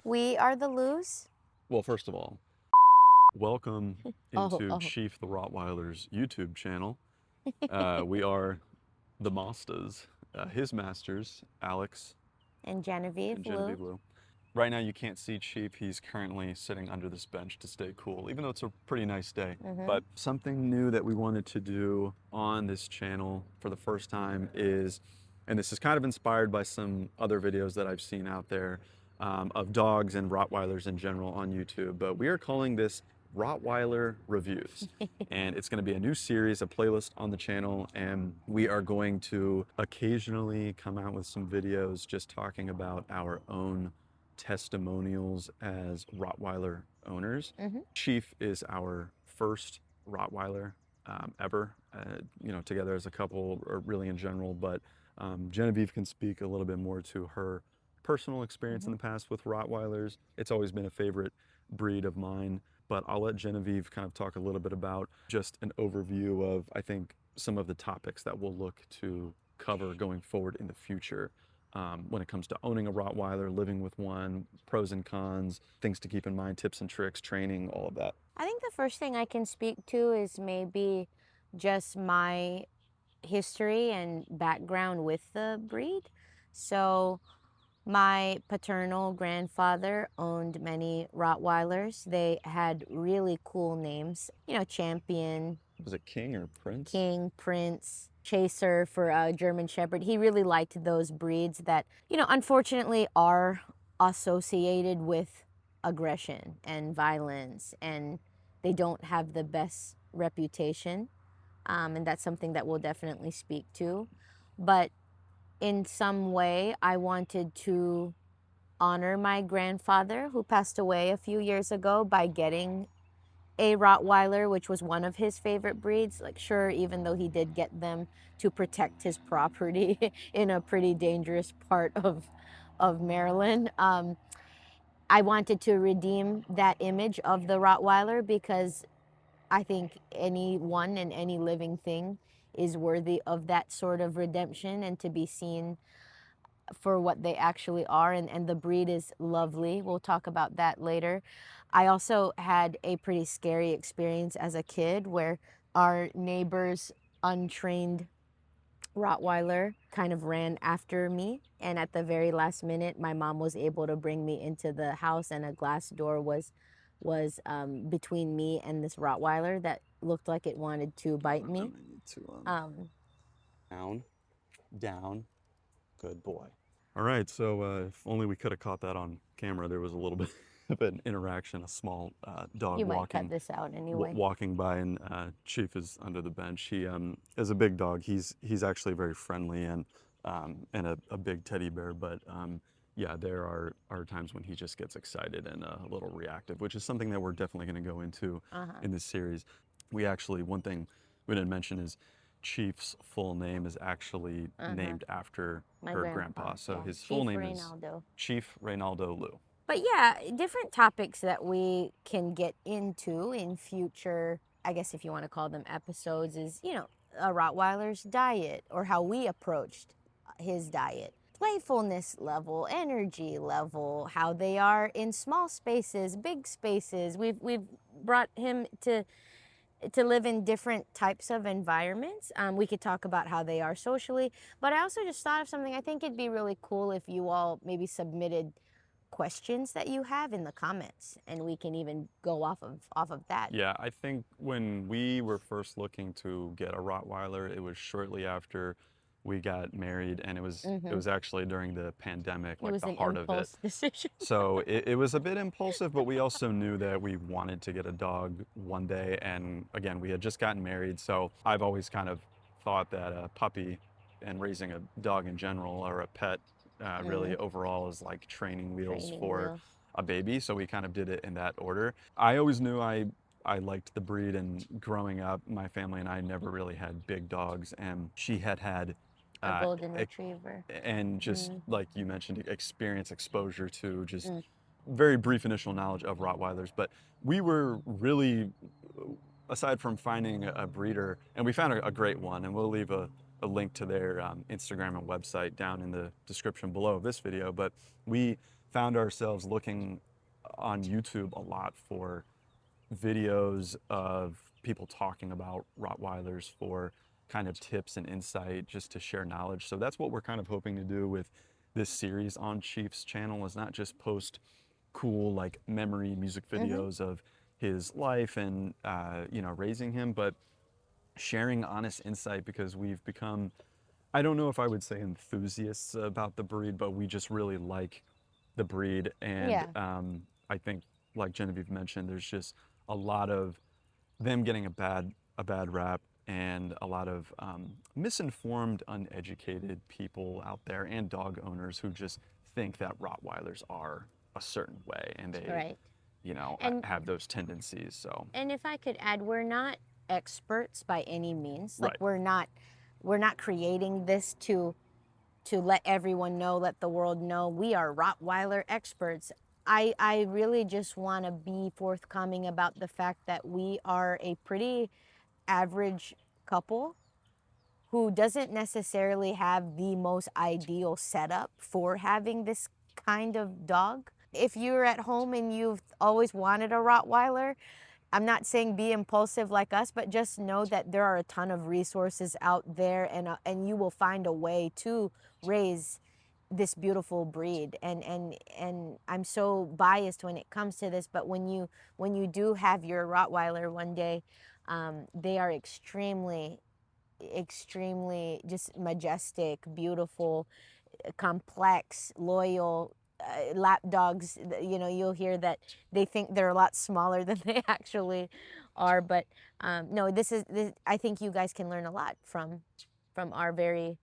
We are the Lous. Well, first of all, welcome into Chief the Rottweiler's YouTube channel. We are the Masters, his masters, Alex And Genevieve and Genevieve Lou. Lou. Right now you can't see Chief. He's currently sitting under this bench to stay cool, even though it's a pretty nice day. But something new that we wanted to do on this channel for the first time is, and this is kind of inspired by some other videos that I've seen out there of dogs and Rottweilers in general on YouTube, but we are calling this Rottweiler Reviews. And it's going to be a new series, a playlist on the channel, and we are going to occasionally come out with some videos just talking about our own testimonials as Rottweiler owners. Chief is our first Rottweiler ever, together as a couple or really in general, but Genevieve can speak a little bit more to her personal experience in the past with Rottweilers. It's always been a favorite breed of mine, but I'll let Genevieve kind of talk a little bit about just an overview of, I think, some of the topics that we'll look to cover going forward in the future. When it comes to owning a Rottweiler, living with one, pros and cons, things to keep in mind, tips and tricks, training, all of that. I think the first thing I can speak to is maybe just my history and background with the breed. So my paternal grandfather owned many Rottweilers. They had really cool names, Champion. Was it King or Prince? King, Prince, Chaser for a German Shepherd. He really liked those breeds that, unfortunately are associated with aggression and violence, and they don't have the best reputation. And that's something that we'll definitely speak to. But in some way, I wanted to honor my grandfather who passed away a few years ago by getting a Rottweiler, which was one of his favorite breeds. Like, sure, even though he did get them to protect his property in a pretty dangerous part of Maryland, I wanted to redeem that image of the Rottweiler because I think anyone and any living thing is worthy of that sort of redemption and to be seen for what they actually are, and the breed is lovely. We'll talk about that later. I also had a pretty scary experience as a kid where our neighbor's untrained Rottweiler kind of ran after me, and at the very last minute my mom was able to bring me into the house, and a glass door was between me and this Rottweiler that looked like it wanted to bite me. Down, good boy. All right, so if only we could have caught that on camera. There was a little bit of an interaction, a small dog You might cut this out anyway. walking by, and Chief is under the bench. He is a big dog. He's actually very friendly and a big teddy bear, but yeah, there are times when he just gets excited and a little reactive, which is something that we're definitely going to go into in this series. One thing we didn't mention is Chief's full name is actually named after her grandpa. So his full name is Chief Reynaldo Lou. But yeah, different topics that we can get into in future, I guess if you want to call them episodes, is, a Rottweiler's diet or how we approached his diet. Playfulness level, energy level, how they are in small spaces, big spaces. We've brought him to live in different types of environments. We could talk about how they are socially, but I also just thought of something. I think it'd be really cool if you all maybe submitted questions that you have in the comments, and we can even go off of that. Yeah, I think when we were first looking to get a Rottweiler, it was shortly after we got married, and it was actually during the pandemic, like the heart of it. Decision. So it was a bit impulsive, but we also knew that we wanted to get a dog one day. And again, we had just gotten married, so I've always kind of thought that a puppy and raising a dog in general, or a pet really overall, is like training wheels for a baby. So we kind of did it in that order. I always knew I liked the breed, and growing up, my family and I never really had big dogs, and she had a golden retriever. And just like you mentioned, exposure to just very brief initial knowledge of Rottweilers. But we were really, aside from finding a breeder, and we found a great one, and we'll leave a link to their Instagram and website down in the description below this video, but we found ourselves looking on YouTube a lot for videos of people talking about Rottweilers for kind of tips and insight just to share knowledge. So that's what we're kind of hoping to do with this series on Chief's channel, is not just post cool like memory music videos of his life and raising him, but sharing honest insight, because we've become, I don't know if I would say enthusiasts about the breed, but we just really like the breed. And Yeah. I think, like Genevieve mentioned, there's just a lot of them getting a bad rap, and a lot of misinformed, uneducated people out there and dog owners who just think that Rottweilers are a certain way, and they, Right. have those tendencies. So And if I could add, we're not experts by any means. Like right, we're not creating this to let everyone know, let the world know we are Rottweiler experts. I really just want to be forthcoming about the fact that we are a pretty average couple who doesn't necessarily have the most ideal setup for having this kind of dog. If you're at home and you've always wanted a Rottweiler, I'm not saying be impulsive like us, but just know that there are a ton of resources out there, and you will find a way to raise this beautiful breed. And I'm so biased when it comes to this, but when you do have your Rottweiler one day, they are extremely just majestic, beautiful, complex, loyal. Lap dogs, you'll hear that they think they're a lot smaller than they actually are. But no, I think you guys can learn a lot from our very,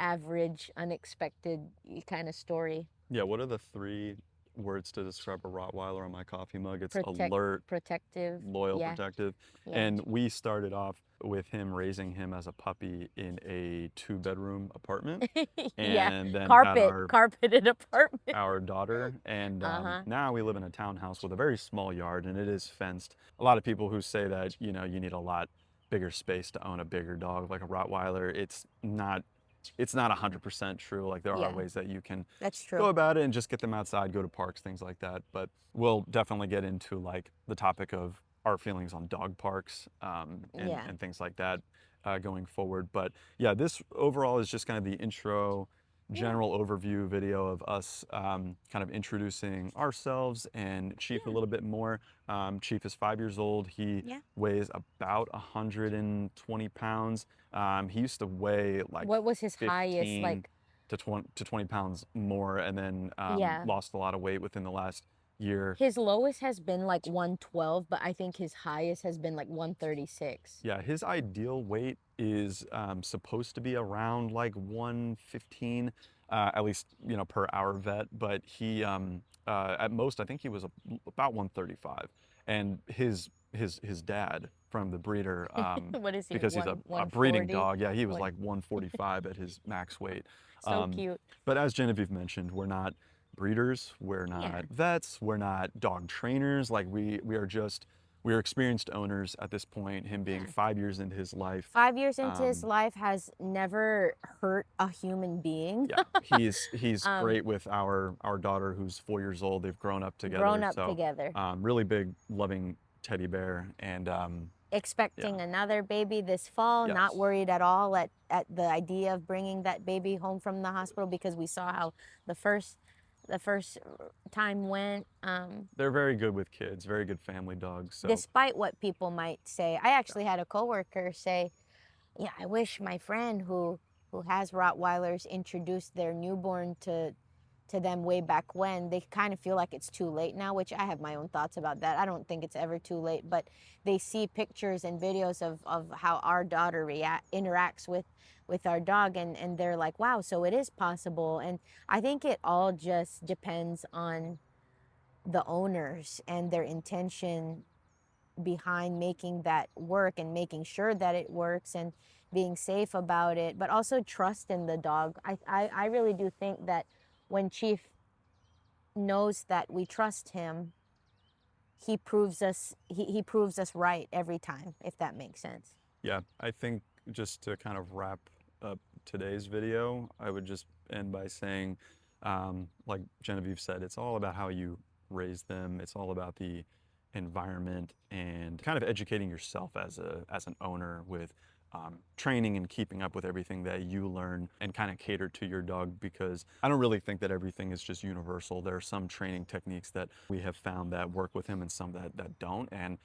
average, unexpected kind of story. yeah. What are the three words to describe a Rottweiler on my coffee mug? It's alert, Protective. loyal, Yeah, protective. yeah. And we started off with him, raising him as a puppy in a 2-bedroom apartment, Yeah, and then had carpeted apartment. our daughter. And Uh-huh. now we live in a townhouse with a very small yard, and it is fenced. A lot of people who say that you need a lot bigger space to own a bigger dog like a Rottweiler, it's not 100% true. Like, there are Yeah, ways that you can that's go true. about it and just get them outside, go to parks, things like that. But we'll definitely get into like the topic of our feelings on dog parks, Yeah. and things like that going forward. But yeah, this overall is just kind of the intro, Yeah. general overview video of us, kind of introducing ourselves and Chief a Yeah. little bit more. Chief is 5 years old. He Yeah. weighs about 120 pounds. He used to weigh like What was his highest, 15 like? to 20 pounds more, and then Yeah. lost a lot of weight within the last year. His lowest has been like 112, but I think his highest has been like 136. Yeah, his ideal weight is supposed to be around like 115, at least per our vet. But he, at most, I think he was about 135. And his dad from the breeder, What is he, because he's a 140? breeding dog, yeah, he was What? like 145 at his max weight. So cute. But as Genevieve mentioned, we're not breeders, we're Yeah. not vets, we're not dog trainers. Like, we are experienced owners at this point. Him being Yeah. 5 years into his life. 5 years into his life, has never hurt a human being. Yeah, he's Um, great with our daughter, who's 4 years old. They've grown up together. Grown up So together. really big, loving teddy bear. And Expecting yeah, another baby this fall, not yes, worried at all at the idea of bringing that baby home from the hospital, because we saw how the first time went. they're very good with kids, very good family dogs. So Despite what people might say, I actually had a coworker say, "Yeah, I wish my friend who has Rottweilers introduced their newborn to them way back when. They kind of feel like it's too late now," which I have my own thoughts about that. I don't think it's ever too late, but they see pictures and videos of how our daughter interacts with our dog, and they're like, wow, so it is possible. And I think it all just depends on the owners and their intention behind making that work and making sure that it works and being safe about it, but also trust in the dog. I really do think that when Chief knows that we trust him, he proves us right every time, if that makes sense. yeah, I think just to kind of wrap up today's video, I would just end by saying, Like Genevieve said, it's all about how you raise them. It's all about the environment and kind of educating yourself as an owner with training and keeping up with everything that you learn and kind of cater to your dog, because I don't really think that everything is just universal. There are some training techniques that we have found that work with him and some that don't, and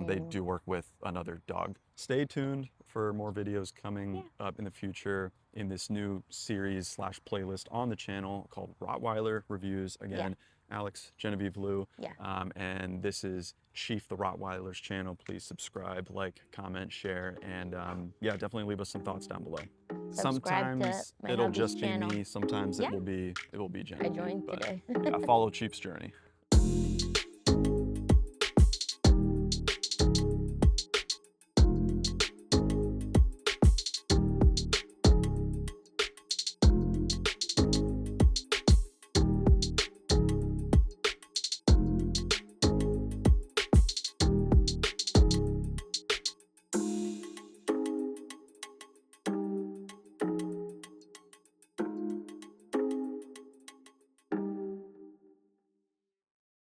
they do work with another dog. Stay tuned for more videos coming up in the future in this new series slash playlist on the channel called Rottweiler Reviews. Again, Alex, Genevieve, Lou, and this is Chief the Rottweiler's channel. Please subscribe, like, comment, share, and yeah, definitely leave us some thoughts down below. Subscribe to Sometimes my it'll hubby's just channel. be me. Sometimes it will be I Genevieve. joined But today. yeah, follow Chief's journey.